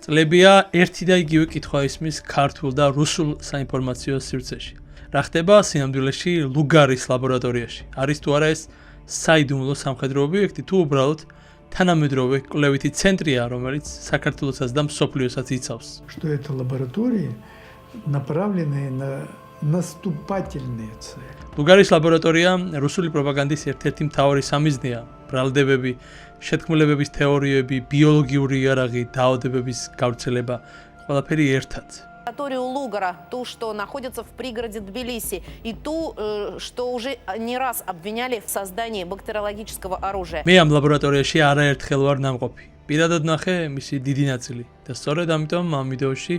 წლებია ერთი და იგივე კითხვა ისმის ქართულ და რუსულ საინფორმაციო სივრცეში. რა ხდება სინამდვილეში ლუგარის ლაბორატორიაში? არის თუ არა ეს საიდუმლო სამხედრო ობიექტი, თუ уბრალოდ თანამედროვე კვლევითი ცენტრია, რომელიც საქართველოსაც და მსოფლიოსაც იცავს? Что это лаборатории, направленные на наступательные цели. ლუგარის ლაბორატორია რუსული პროპაგანდის ერთ-ერთი მთავარი სამიზნეა. ბრალდებები, შეთქმულებების თეორიები, биологიური იარაღი, დაავადებების გავრცელება, ყველაფერი ერთად. Лабораторию Лугара, ту, что находится в пригороде Тбилиси, и ту, что уже не раз обвиняли в создании бактериологического оружия. მე ამ ლაბორატორიაში არაერთხელ ვარ ნამყოფი. პირადად ნახე მისი დიდი ნაწილი და სწორედ ამიტომ ამ ვიდეოში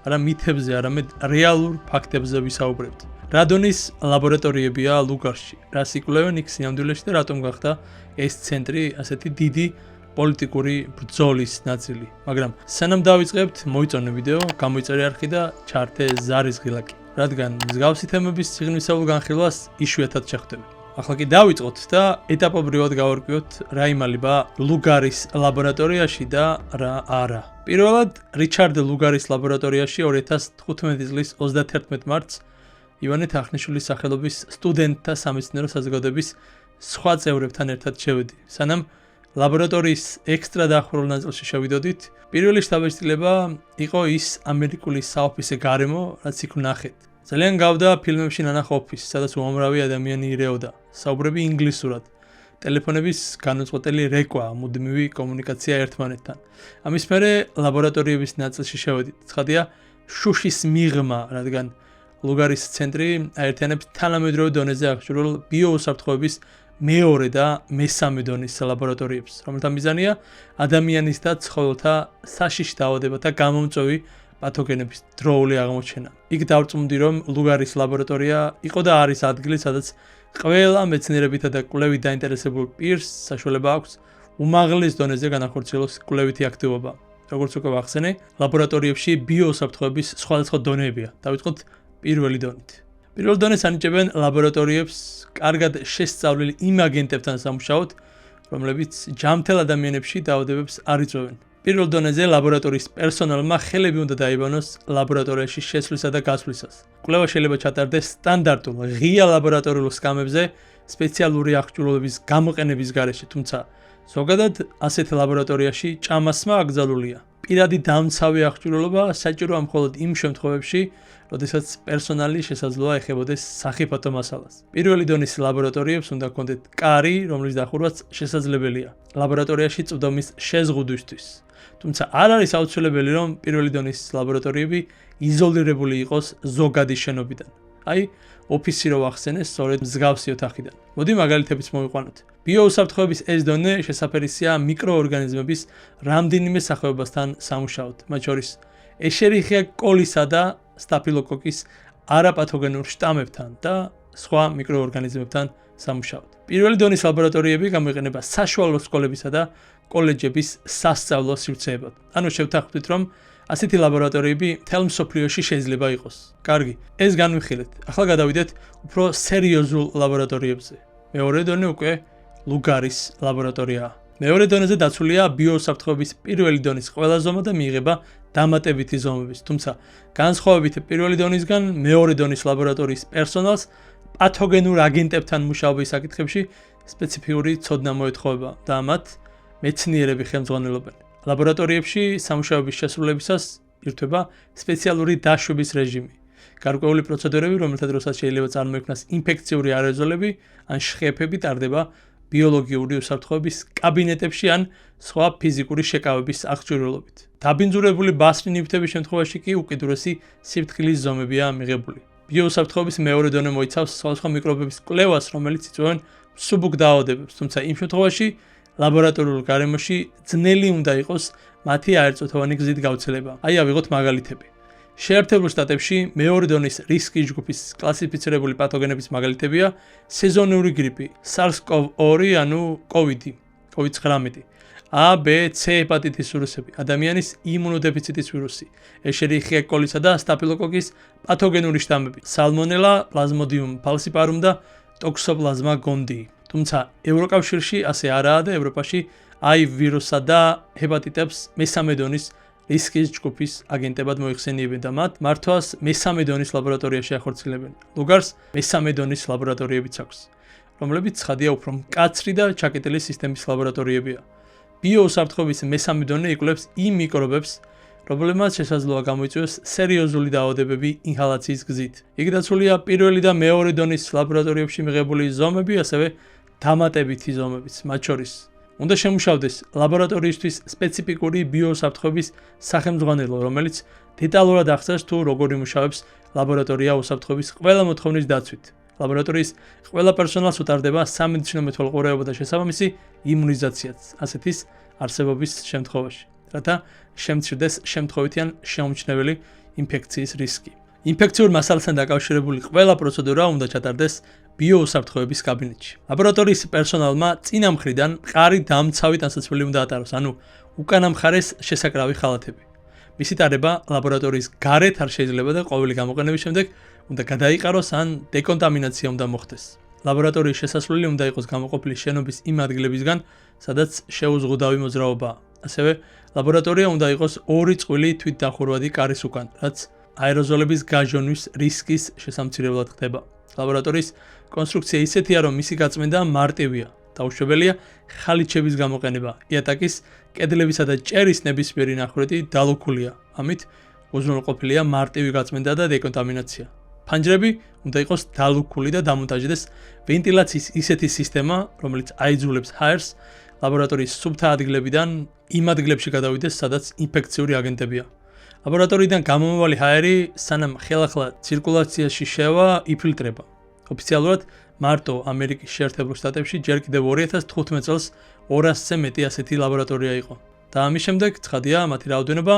არა მითებზე, არამედ რეალურ ფაქტებზე ვისაუბრებთ. რადონის ლაბორატორიებია ლუგარში, რას იკვლევენ იქ სინამდვილეში და რატომ გახდა ეს ცენტრი ასეთი დიდი პოლიტიკური ბრძოლის ნაწილი. მაგრამ სანამ დავიწყებთ, მოიწონე ვიდეო, გამოიწერე არხი და ჩართე ზარის ღილაკი, რადგან მსგავსი თემების სიღრმისეულ განხილვას იშვიათად შეხვდები. ახლა კი დავიწყოთ და ეტაპობრივად გავარკვიოთ რა იმალება ლუგარის ლაბორატორიაში და რა არა. პირველად, რიჩარდ ლუგარის ლაბორატორიაში 2015 წლის 31 მარტს ივანე თახნიშვილის სახელობის სტუდენტთა სამეცნიერო საზოგადოების სხვა წევრებთან ერთად შევედი. სანამ ლაბორატორიის ექსტრა დაახურულ ნაწილში შევიდოდით, პირველი შთაბეჭდილება იყო ის ამერიკული საოფისე გარემო, რაც იქ ვნახეთ. ძალიან გავდა ფილმებში ნანახ ოფისს, სადაც უამრავი ადამიანი ირეოდა. საუბრები ინგლისურად. ტელეფონების განუწყვეტელი რეკვა, მუდმივი კომუნიკაცია ერთმანეთთან. ამის მერე ლაბორატორიების ნაწილში შევედით. ცხადია, შუშის მიღმა, რადგან ლუგარის ცენტრი აერთიანებს თანამედროვე დონეზე აღჭურვილ ბიოუსაფრთხოების მეორე და მესამე დონის ლაბორატორიებს, რომელთა მიზანია ადამიანის და ცხოველთა საშიში დაავადებათა გამომწვევი პათოგენების დროული აღმოჩენა. იქ დავწმუნდი, რომ ლუგარის ლაბორატორია იყო და არის ადგილი, სადაც ყველა მეცნიერებითა და კვლევით დაინტერესებულ პირს საშუალება აქვს უმაღლეს დონეზე განახორციელოს კვლევითი აქტივობა. როგორც უკვე ვახსენე, ლაბორატორიებში ბიოუსაფრთხოების სხვადასხვა დონეებია. დავიწყოთ პირველი დონით. პირველ დონეს ანიჭებენ ლაბორატორიებს კარგად შესწავლილ იმ აგენტებთან სამუშაოდ, რომლებიც ჯამთელ ადამიანებში დაავადებებს არ იწვევენ. პირველ დონეზე ლაბორატორიის პერსონალმა ხელები უნდა დაიბანოს ლაბორატორიაში შესვლისა და გასვლისას. კვლევა შეიძლება ჩატარდეს სტანდარტულ ღია ლაბორატორიულ სკამებზე სპეციალური აღჭურვილების გამოყენების გარეშე, თუმცა ზოგადად ასეთ ლაბორატორიაში ჭამასმა აკრძალულია. პირადი დამცავი აღჭურვილობა საჭიროა მხოლოდ იმ შემთხვევებში, როდესაც პერსონალი შესაძლოა ეხებოდეს სახიფათო მასალას. პირველი დონის ლაბორატორიებს უნდა ჰქონდეთ კარი, რომლის დახურვაც შესაძლებელია ლაბორატორიაში წვდომის შეზღუდვისთვის. თუმცა არ არის აუცილებელი, რომ პირველი დონის ლაბორატორიები იზოლირებული იყოს ზოგადი შენობიდან. აი, ოფისი რო ვახსენე, სწორედ მსგავსი ოთახიდან. მოდი მაგალითებიც მოვიყვანოთ. ბიოუსაფრთხოების ეს დონე შესაფერისია მიკროორგანიზმების რამდენიმე სახეობასთან სამუშაოდ, მათ შორის ეშერიხია კოლისა და სტაფილოკოკის არაპათოგენურ შტამებთან და სხვა მიკროორგანიზმებთან სამუშაოდ. პირველი დონის ლაბორატორიები გამოიყენება საშუალო სკოლებისა და კოლეჯების სასწავლო სივრცეებად. ანუ შევთანხმდით, რომ ასეთი ლაბორატორიები მთელ მსოფლიოში შეიძლება იყოს. კარგი, ეს განვიხილეთ. ახლა გადავიდეთ უფრო სერიოზულ ლაბორატორიებზე. მეორე დონე უკვე ლუგარის ლაბორატორიაა. მეორე დონეზე დაცულია ბიოუსაფრთხოების პირველი დონის ყველა ზომა და მიიღება დამატებითი ზომების. თუმცა განსხვავებით პირველი დონისგან, მეორე დონის ლაბორატორიის პერსონალს პათოგენურ აგენტებთან მუშაობის საკითხებში სპეციფიური ცოდნა მოეთხოვება და მათ მეცნიერები ხელმძღვანელობენ. ლაბორატორიებში სამუშაოების შესრულებისას ირთვება სპეციალური დაშვების რეჟიმი. გარკვეული პროცედურები, რომელთა დროსაც შეიძლება წარმოიქმნას ინფექციური არეზოლები ან შხეფები, ტარდება ბიოლოგიური უსაფრთხოების კაბინეტებში ან სხვა ფიზიკური შეკავების აღჭურვილობით. დაბინძურებული ბასრი ნივთების შემთხვევაში კი უკიდურესი სიფრთხილის ზომებია მიღებული. ბიოუსაფრთხოების მეორე დონე მოიცავს სხვადასხვა მიკრობების კვლევას, რომელიც იწვევენ მსუბუქ დაავადებებს, თუმცა იმ შემთხვევაში ლაბორატორიულ გარემოში ძნელი უნდა იყოს მათი აერთწუთოვანი გზით გავრცელება. აი, ავიღოთ მაგალითები. შეერთებულ შტატებში მეორე დონის რისკის ჯგუფის კლასიფიცირებული პათოგენების მაგალითებია სეზონური გრიპი, SARS-CoV-2, ანუ COVID-19, A, B, C ჰეპატიტის ვირუსები, ადამიანის იმუნოდეფიციტის ვირუსი, ეშერიხია კოლისა და სტაფილოკოკის პათოგენური შტამები, Salmonella, Plasmodium falciparum და Toxoplasma gondii. თუმცა ევროკავშირში ასე არაა და ევროპაში აი ვირუსსა და ჰეპატიტებს მესამე დონის რისკის ჯგუფის აგენტებად მოიხსენიებენ და მათ მართვას მესამე დონის ლაბორატორიაში ახორციელებენ. ლუგარს მესამე დონის ლაბორატორიებიც აქვს, რომლებიც ცხადია უფრო მკაცრი და ჩაკეტილი სისტემის ლაბორატორიებია. ბიოუსაფრთხოების მესამე დონე იკვლევს იმ მიკრობებს, რომლებმაც შესაძლოა გამოიწვიოს სერიოზული დაავადებები ინჰალაციის გზით. იგი დაცულია პირველი და მეორე დონის ლაბორატორიებში მიღებული ზომები, ასევე დამატებითი ზომებიც, მათ შორის უნდა შემუშავდეს ლაბორატორიისთვის სპეციფიკური ბიოუსაფრთხოების სახელმძღვანელო, რომელიც დეტალურად აღწერს თუ როგორ იმუშავებს ლაბორატორია უსაფრთხოების ყველა მოთხოვნის დაცვით. ლაბორატორიის ყველა პერსონალს უტარდება სამედიცინო მეთვალყურეობა და შესაბამისი იმუნიზაციაც ასეთის არსებობის შემთხვევაში, რათა შემცირდეს შემთხვევითი ან შეუმჩნეველი ინფექციის რისკი. ინფექციურ მასალასთან დაკავშირებული ყველა პროცედურა უნდა ჩატარდეს ბიოუსაფრთხოების კაბინეტში. ლაბორატორიის პერსონალმა წინა მხრიდან მყარი დამცავი ტანსაცმელი უნდა ატაროს, ანუ უკანა მხარეს შესაკრავი ხალათები. მისი ტარება ლაბორატორიის გარეთ არ შეიძლება და ყოველი გამოყენების შემდეგ უნდა გადაიყაროს ან დეკონტამინაცია უნდა მოხდეს. ლაბორატორიის შესასვლელი უნდა იყოს გამოყოფილი შენობის იმ ადგილებისგან, სადაც შეუზღუდავი მოძრაობაა. ასევე ლაბორატორია უნდა იყოს 2 წყვილი თვითდახურვადი კარის უკან, რაც აეროზოლების გაჟონვის რისკის შესამცირებლად ხდება. ლაბორატორიის კონსტრუქცია ისეთია, რომ მისი გაწმენდა მარტივია. დაუშვებელია ხალიჩების გამოყენება. იატაკის კედლებისა და ჭერის ნებისმიერი ნახრეთი დალუქულია. ამით უზრუნველყოფილია მარტივი გაწმენდა და დეკონტამინაცია. ფანჯრები უნდა იყოს დალუქული და დამონტაჟდეს ვენტილაციის ისეთი სისტემა, რომელიც აიძულებს ჰაერს ლაბორატორიის სუფთა ადგილებიდან იმ ადგილებში გადავიდეს, სადაც ინფექციური აგენტებია. ლაბორატორიიდან გამომავალი ჰაერი, სანამ ხელახლა ცირკულაციაში შევა, იფილტრება. ოფიციალურად მარტო ამერიკის შეერთებულ შტატებში ჯერ კიდევ 2015 წელს 200-ზე მეტი ასეთი ლაბორატორია იყო. და ამის შემდეგ ცხადია, მათი რაოდენობა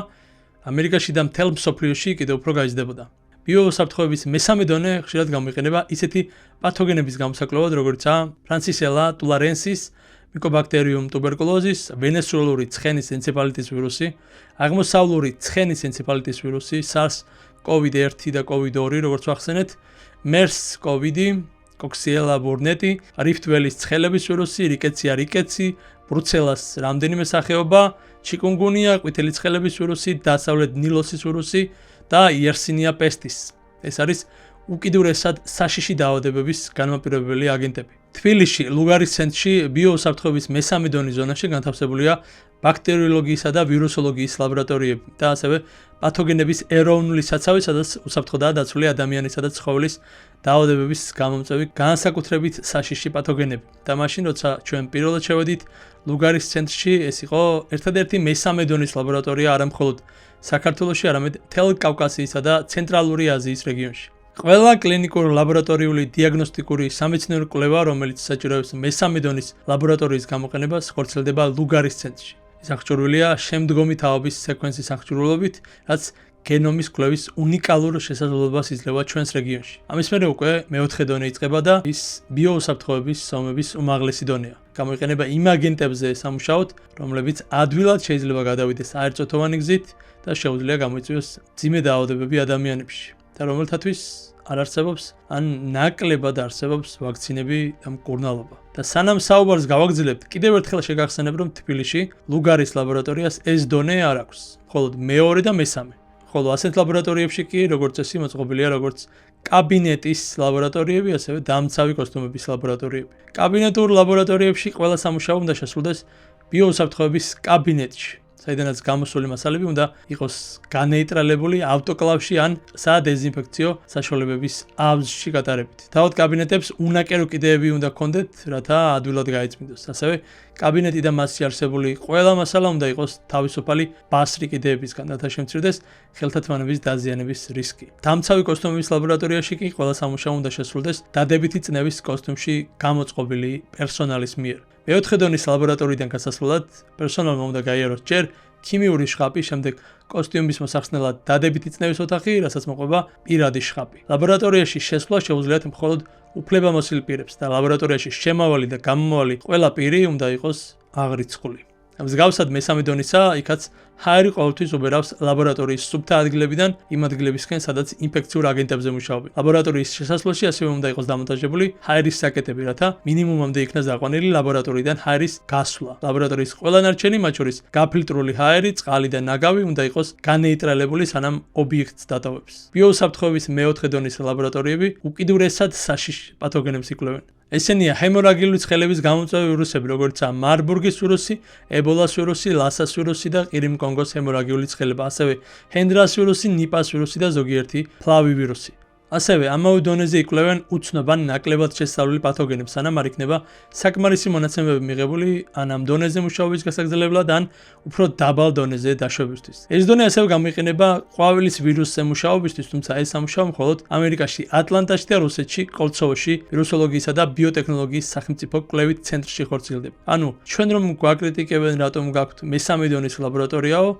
ამერიკაში და მთელ მსოფლიოში კიდევ უფრო გაიზრდებოდა. ბიოუსაფრთხოების მესამე დონე ხშირად გამოიყენება ისეთი პათოგენების გამოსაკვლევად, როგორიცაა ფრანცისელა ტულარენსის, მიკობაქტერიუმ ტუბერკულოზის, ვენესუელური ცხენის ენცეფალიტის ვირუსი, აღმოსავლური ცხენის ენცეფალიტის ვირუსი, SARS-CoV-1 და COVID-2, როგორც ვახსენეთ, MERS-CoV-, Coxiella burnetii, Rift Valley-ის ცხელების ვირუსი, რიკეცია რიკეცი, ბრუცელას რამდენიმე სახეობა, ჩიკუნგუნია, ყვითელი ცხელების ვირუსი, დასავლეთ ნილოსის ვირუსი და Yersinia pestis. ეს არის უკიდურესად საშიში დაავადებების განმაპირობებელი აგენტები. თბილისში, ლუგარის ცენტრში ბიოუსაფრთხოების მესამე დონის ზონაში განთავსებულია ბაქტერიოლოგიისა და ვირუსოლოგიის ლაბორატორიები და ასევე პათოგენების ეროვნული საცავი, სადაც უსაფრთხოდაა დაცული ადამიანისა და ცხოველის დაავადებების გამომწვევი განსაკუთრებით საშიში პათოგენები. და მაშინ, როცა ჩვენ პირველად შევედით ლუგარის ცენტრში, ეს იყო ერთადერთი მესამე დონის ლაბორატორია არა მხოლოდ საქართველოში, არამედ მთელ კავკასიისა და ცენტრალური აზიის რეგიონში. ყველა კლინიკური ლაბორატორიული დიაგნოსტიკური სამეცნიერო კვლევა, რომელიც საჭიროებს მესამე დონის ლაბორატორიის გამოყენებას, ხორციელდება ლუგარის ცენტრში. ის აღჭურვილია შემდგომი თაობის სეკვენსის აღჭურვილობით, რაც გენომის კვლევის უნიკალურ შესაძლებლობას იძლევა ჩვენს რეგიონში. ამის მერე უკვე მეოთხე დონე იწყება და ის ბიოუსაფრთხოების ზომების უმაღლესი დონეა. გამოიყენება იმ აგენტებზე სამუშაოდ, რომლებიც ადვილად შეიძლება გადავიდეს აერწოთოვანი გზით და შეუძლია გამოიწვიოს მძიმე დაავადებები ადამიანებში და რომელთათვის არ არსებობს ან ნაკლებად არსებობს ვაქცინები და მკურნალობა. და სანამ საუბარს გავაგრძელებთ, კიდევ ერთხელ შეგახსენებ, რომ თბილისში ლუგარის ლაბორატორიას ეს დონე არ აქვს, მხოლოდ მეორე და მესამე. ხოლო ასეთ ლაბორატორიებში კი, როგორც წესი, მოწყობილია როგორც კაბინეტის ლაბორატორიები, ასევე დამცავი კოსტუმების ლაბორატორიები. კაბინეტურ ლაბორატორიებში ყველა სამუშაო უნდა შესრულდეს ბიოუსაფრთხოების კაბინეტში, საიდანაც გამოსული მასალები უნდა იყოს განეიტრალებული ავტოკლავში ან სადეზინფექციო საშუალებების აბზში გატარებით. თავად კაბინეტებს უნაკერო კიდეები უნდა ჰქონდეთ, რათა ადვილად გაიწმინდოს. ასევე კაბინეტი და მასში არსებული ყველა მასალა უნდა იყოს თავისუფალი ბასრი კიდეებისგან, რათა შემცირდეს ხელთათმანების დაზიანების რისკი. დამცავი კოსტუმების ლაბორატორიაში კი ყველა სამუშაო უნდა შესრულდეს დადებითი წნევის კოსტუმში გამოწყობილი პერსონალის მიერ. მეოთხე დონის ლაბორატორიიდან გასასვლელად პერსონალმა უნდა გაიაროს ჯერ ქიმიური შხაპი, შემდეგ კოსტიუმის მოსახსნელად დადებითი წნევის ოთახი, რასაც მოყვება პირადი შხაპი. ლაბორატორიაში შესვლა შეუძლიათ მხოლოდ უფლებამოსილ პირებს და ლაბორატორიაში შემავალი და გამომავალი ყველა პირი უნდა იყოს აღრიცხული. მსგავსად მესამე დონისა, იქაც ჰაერი ყოველთვის უბერავს ლაბორატორიის სუფთა ადგილებიდან იმ ადგილებისკენ, სადაც ინფექციურ აგენტებზე მუშაობენ. ლაბორატორიის შესასვლელში ასევე უნდა იყოს დამონტაჟებული ჰაერის საკეტები, რათა მინიმუმამდე იქნას დაყვანილი ლაბორატორიიდან ჰაერის გასვლა. ლაბორატორიის ყველა ნარჩენი, მათ შორის გაფილტრული ჰაერი, წყალი და ნაგავი უნდა იყოს განეიტრალებული, სანამ ობიექტს დატოვებს. ბიოსაფრთხოების მეოთხე დონის ლაბორატორიები უკიდურესად საშიშ პათოგენებს იკვლევენ. ესენია ჰემორაგიული ცხელების გამომწვევი ვირუსები, როგორიცაა მარბურგის ვირუსი, ებოლას ვირუსი, ლასას ვირუსი და ყირიმ-კონგოს ჰემორაგიული ცხელება, ასევე ჰენდრას ვირუსი, ნიპას ვირუსი და ზოგიერთი ფლავი ვირუსი. ასევე ამავე დონეზე იკვლევენ უცნობ ან ნაკლებად შესწავლილი პათოგენებს, სანამ არ იქნება საკმარისი მონაცემები მიღებული ან ამ დონეზე მუშაობის გასაგრძელებლად, ან უფრო დაბალ დონეზე დაშვებისთვის. ეს დონე ასევე გამოიყენება ყვავილის ვირუსზე მუშაობისთვის, თუმცა ეს სამუშაო მხოლოდ ამერიკაში, ატლანტაში და რუსეთში, კოლცოვოში ვირუსოლოგიისა და ბიოტექნოლოგიის სახელმწიფო კვლევით ცენტრში ხორციელდება. ანუ ჩვენ რომ გვაკრიტიკებენ, რატომ გაქვთ მესამე დონის ლაბორატორიაო,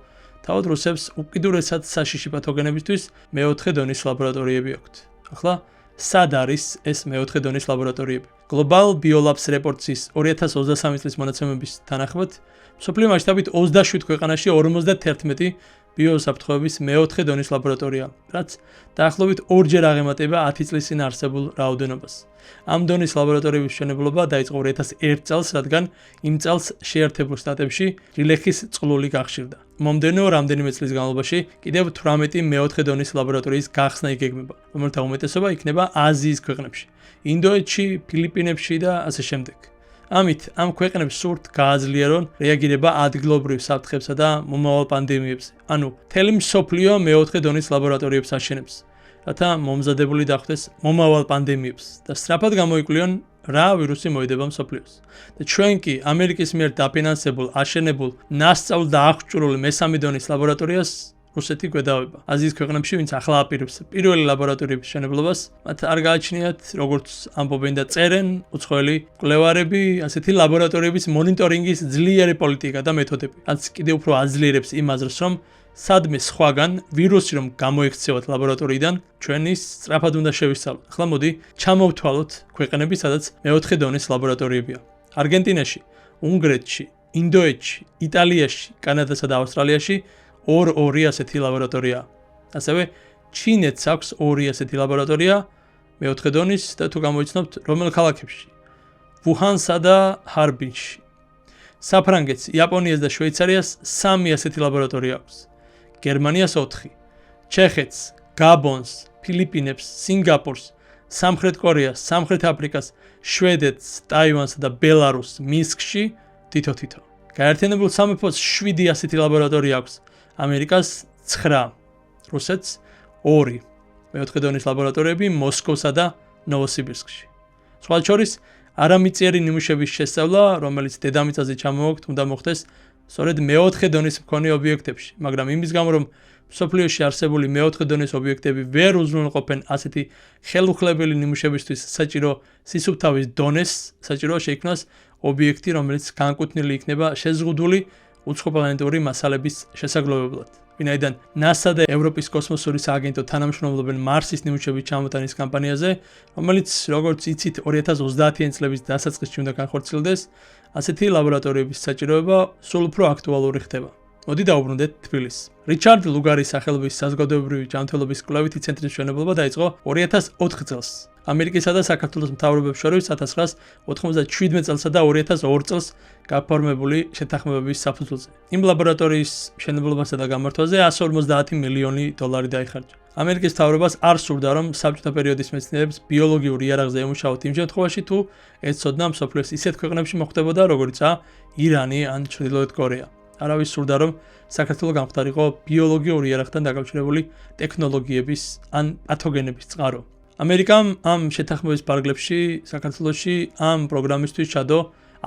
თავად რუსებს უკიდურესად საშიში პათოგენებისთვის მეოთხე დონის ლაბორატორიები აქვთ. ახლა სად არის ეს მეოთხე დონის ლაბორატორიები? Global Biolabs Reports-ის 2023 წლის მონაცემების თანახმად, მსოფლიო მასშტაბით 27 ქვეყანაში 51 ბიოსაფრთხოების მეოთხე დონის ლაბორატორია, რაც დაახლოებით 2-ჯერ აღემატება 10 წლის წინ არსებულ რაოდენობას. ამ დონის ლაბორატორიების მშენებლობა დაიწყო 2001 წელს, რადგან იმ წელს შეერთებულ შტატებში რილეხის წყლული გახშირდა. მომდევნო რამდენიმე წლის განმავლობაში კიდევ 18 მეოთხე დონის ლაბორატორიის გახსნა იგეგმება, რომელთა უმეტესობა იქნება აზიის ქვეყნებში, ინდოეთში, ფილიპინებში და ასე შემდეგ. ამით ამ ქვეყნებს სურთ გააძლიერონ რეაგირება ადგილობრივ საფრთხებსა და მომავალ პანდემიებზე. ანუ მთელი მსოფლიო მეოთხე დონის ლაბორატორიებს აშენებს, რათა მომზადებული დახვდეს მომავალ პანდემიებს და სწრაფად გამოიკვლიონ რა ვირუსი მოიდება მსოფლიოს. და ჩვენ კი ამერიკის მიერ დაფინანსებულ, აშენებულ, ნასწავლ და აღჭურვილ მესამე დონის ლაბორატორიას რუსეთი გვედავება. აზიის ქვეყნებში, ვინც ახლა აპირებს პირველი ლაბორატორიების მშენებლობას, მათ არ გააჩნიათ, როგორც ამბობენ და წერენ უცხოელი მკვლევარები, ასეთი ლაბორატორიების მონიტორინგის ძლიერი პოლიტიკა და მეთოდები. რაც კიდევ უფრო აძლიერებს იმ აზრს, რომ სადმე სხვაგან ვირუსი რომ გამოიქცევათ ლაბორატორიიდან, ჩვენი სწრაფად უნდა შევისწავლოთ. ახლა მოდი ჩამოვთვალოთ ქვეყნები, სადაც მეოთხე დონის ლაბორატორიებია. არგენტინაში, უნგრეთში, ინდოეთში, იტალიაში, კანადასა და ავსტრალიაში 2 ასეთი ლაბორატორია. ასევე ჩინეთს აქვს 2 ასეთი ლაბორატორია მეოთხე დონის და თუ გამოიცნობთ რომელ ქალაქებში? ვუჰანსა და ჰარბინში. საფრანგეთს, იაპონიას და შვეიცარიას 3 ასეთი ლაბორატორია აქვს. გერმანიას 4, ჩეხეთს, გაბონს, ფილიპინებს, სინგაპურს, სამხრეთ კორეას, სამხრეთ აფრიკას, შვედეთს, ტაივანსა და ბელარუსს მინსკში თითო-თითო. გაერთიანებულ სამეფოს 7 ასეთი ლაბორატორია აქვს. ამერიკას 9, რუსეთს 2, მეოთხე დონის ლაბორატორიები მოსკოვსა და ნოვოსიბირსკში. სხვა შორის არამიწიერი ნიმუშების შესწავლა, რომელიც დედამიწაზე ჩამოვაქვთ, უნდა მოხდეს სწორედ მეოთხე დონის მქონე ობიექტებში, მაგრამ იმის გამო, რომ მსოფლიოში არსებული მეოთხე დონის ობიექტები ვერ უზრუნველყოფენ ასეთი ხელუხლებელი ნიმუშებისთვის საჭირო სისუფთავის დონეს, საჭიროა შეიქმნას ობიექტი, რომელიც განკუთვნილი იქნება შეზღუდული უცხოპლანეტური მასალების შესაგროვებლად. ვინაიდან NASA და ევროპის კოსმოსური სააგენტო თანამშრომლობენ მარსის ნიმუშების ჩამოტანის კამპანიაზე, რომელიც, როგორც იცით, 2030-იან წლების დასაწყისში უნდა განხორციელდეს, ასეთი ლაბორატორიების საჭიროება სულ უფრო აქტუალური ხდება. მოდი დავუბრუნდეთ თბილისს. რიჩარდ ლუგარის სახელობის საზოგადოებრივი ჯანმრთელობის კვლევითი ცენტრის მშენებლობა დაიწყო 2004 წელს. ამერიკისა და საქართველოს მთავრობებს შორის 1997 წელსა და 2002 წელს გაფორმებული შეთანხმებების საფუძველზე. იმ ლაბორატორიის მშენებლობასა და გამართვაზე 150 მილიონი დოლარი დაიხარჯა. ამერიკის მთავრობას არ სურდა, რომ საბჭოთა პერიოდის მეცნიერებს ბიოლოგიურ იარაღზე ემუშაოთ იმ შემთხვევაში, თუ ეცოდნა მსოფლიოს ისეთ ქვეყნებში მოხდებოდა, როგორიცაა ირანი ან ჩრდილოეთ კორეა. არავის სურდა, რომ საქართველო გამხდარიყო ბიოლოგიურ იარაღთან დაკავშირებული ტექნოლოგიების ან პათოგენების წყარო. ამერიკამ ამ შეთანხმების პარაგლებში საქართველოში ამ პროგრამისთვის ჩადო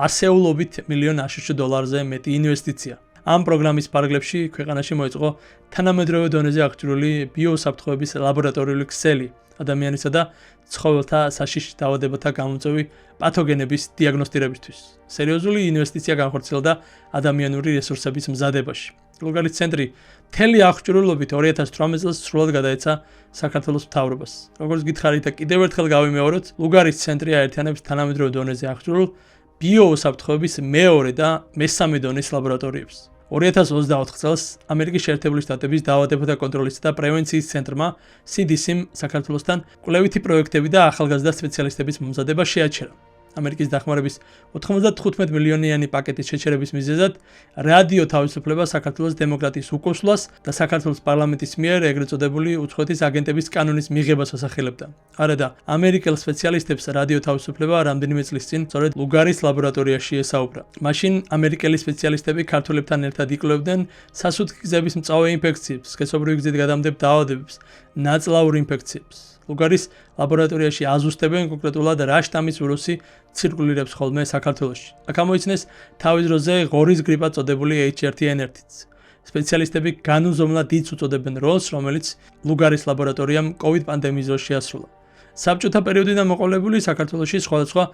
ასეულობით მილიონ აშშ დოლარზე მეტი ინვესტიცია. ამ პროგრამის პარაგლებში ქვეყანაში მოეწყო თანამედროვე დონეზე აღჭურვილი ბიოსაფრთხოების ლაბორატორიული ქსელი, ადამიანისა და ცხოველთა საშიში დაავადებათა გამომწვევი პათოგენების დიაგნოსტირებისთვის. სერიოზული ინვესტიცია განხორციელდა ადამიანური რესურსების მზადებაში. ლუგარის ცენტრი მთელი აღჭურვილობით 2018 წელს სრულად გადაეცა საქართველოს მთავრობას. როგორც გითხარით და კიდევ ერთხელ გავიმეოროთ, ლუგარის ცენტრი აერთიანებს თანამედროვე დონეზე აღჭურვილ ბიოუსაფრთხოების მეორე და მესამე დონის ლაბორატორიებს. 2024 წელს ამერიკის შეერთებული შტატების დაავადებათა კონტროლისა და პრევენციის ცენტრმა CDC-მ საქართველოსთან კვლევითი პროექტები და ახალგაზრდა სპეციალისტების მომზადება შეაჩერა. ამერიკის დახმარების 95 მილიონიანი პაკეტის შეჩერების მიზეზად რადიო თავისუფლება საქართველოს დემოკრატიის უკუსლას და საქართველოს პარლამენტის მიერ ეგრეთ წოდებული უცხოეთის აგენტების კანონის მიღებას ასახელებდა. არადა ამერიკელ სპეციალისტებს რადიო თავისუფლება რამდენიმე წლის წინ სწორედ ლუგარის ლაბორატორიაში ესაუბრა. მაშინ ამერიკელი სპეციალისტები ქართველებთან ერთად იკვლევდნენ სასუქი გზების მწვავე ინფექციებს, სქესობრივი გზით გადამდებარე დაავადებებს, ნაწლავურ ინფექციებს. ლუგარის ლაბორატორიაში აზუსტებენ კონკრეტულად რა შტამის ვირუსი ცირკულირებს ხოლმე საქართველოში. აქ ამოიცნეს თავის დროზე ღორის გრიპად წოდებული H1N1-იც. სპეციალისტები განუზომლად დიდს უწოდებენ როლს, რომელიც ლუგარის ლაბორატორიამ COVID პანდემიის დროს შეასრულა. საბჭოთა პერიოდიდან მოყოლებული საქართველოში სხვადასხვა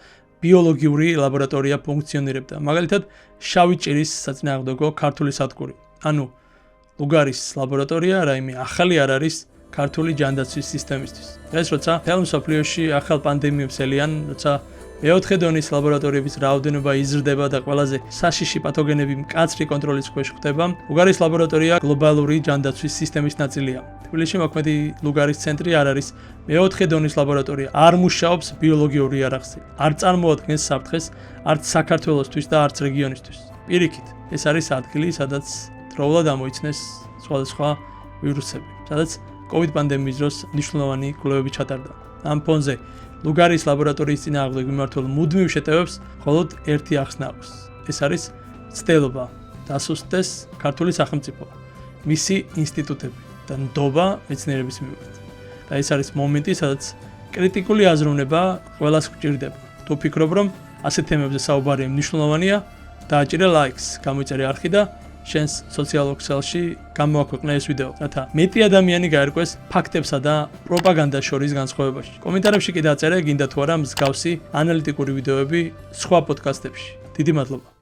ბიოლოგიური ლაბორატორია ფუნქციონირებდა. მაგალითად, შავი ჭირის საწინააღმდეგო ქართული სადგური. ანუ ლუგარის ლაბორატორია რაიმე ახალი არ არის ქართული ჯანდაცვის სისტემისთვის. ეს როცა მთელ მსოფლიოში ახალ პანდემიებს ელიან, როცა მეოთხე დონის ლაბორატორიების რაოდენობა იზრდება და ყველაზე საშიში პათოგენები მკაცრი კონტროლის ქვეშ ხდება, ლუგარის ლაბორატორია გლობალური ჯანდაცვის სისტემის ნაწილია. თბილისში მოქმედი ლუგარის ცენტრი არ არის მეოთხე დონის ლაბორატორია, არ მუშაობს ბიოლოგიურ იარაღზე, არ წარმოადგენს საფრთხეს არც საქართველოსთვის და არც რეგიონისთვის. პირიქით, ეს არის ადგილი, სადაც დროულად ამოიცნეს სხვადასხვა ვირუსები, სადაც COVID პანდემიის დროს მნიშვნელოვანი კვლევები ჩატარდა. ამ ფონზე ლუგარის ლაბორატორიის წინააღმდეგ მიმართულ მუდმივ შეტევებს მხოლოდ ერთი ახსნა აქვს. ეს არის ცდელობა დასუსტდეს ქართული სახელმწიფო, მისი ინსტიტუტები და ნდობა მეცნიერების მიმართ. და ეს არის მომენტი, სადაც კრიტიკული აზროვნება ყველას გვჭირდება. თუ ფიქრობ, რომ ასეთ თემებზე საუბარი მნიშვნელოვანია, დააჭირე ლაიქს, გამოიწერე არხი და შენს სოციალურ ქსელში გამოაქვეყნე ეს ვიდეო, რათა მეტი ადამიანი გაერკვეს ფაქტებსა და პროპაგანდას შორის განსხვავებაში. კომენტარებში კი დაწერე, გინდა თუ არა მსგავსი ანალიტიკური ვიდეოები სხვა პოდკასტებში. დიდი მადლობა.